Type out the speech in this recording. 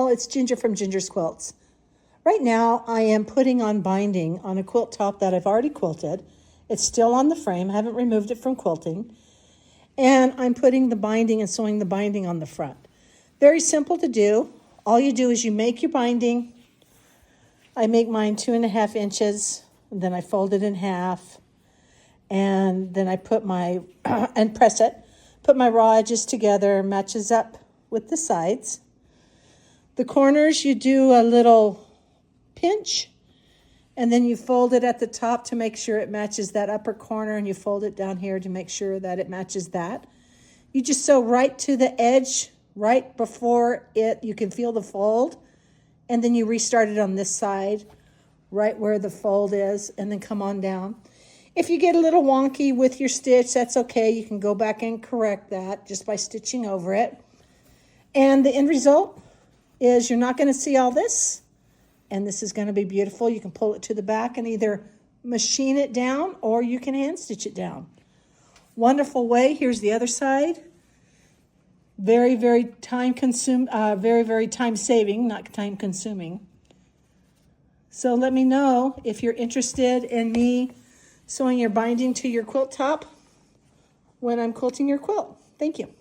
it's Ginger from Ginger's Quilts. Right now, I am putting on binding on a quilt top that I've already quilted. It's still on the frame. I haven't removed it from quilting. And I'm putting the binding and sewing the binding on the front. Very simple to do. All you do is you make your binding. I make mine 2.5 inches, and then I fold it in half. And then I put my, and press it. Put my raw edges together, matches up with the sides. The corners, you do a little pinch, and then you fold it at the top to make sure it matches that upper corner, and you fold it down here to make sure that it matches that. You just sew right to the edge, right before it, you can feel the fold, and then you restart it on this side, right where the fold is, and then come on down. If you get a little wonky with your stitch, that's okay. You can go back and correct that just by stitching over it. And the end result is you're not going to see all this, and this is going to be beautiful. You can pull it to the back and either machine it down or you can hand stitch it down. Wonderful way. Here's the other side. Very, very time saving, not time consuming. So let me know if you're interested in me sewing your binding to your quilt top when I'm quilting your quilt. Thank you.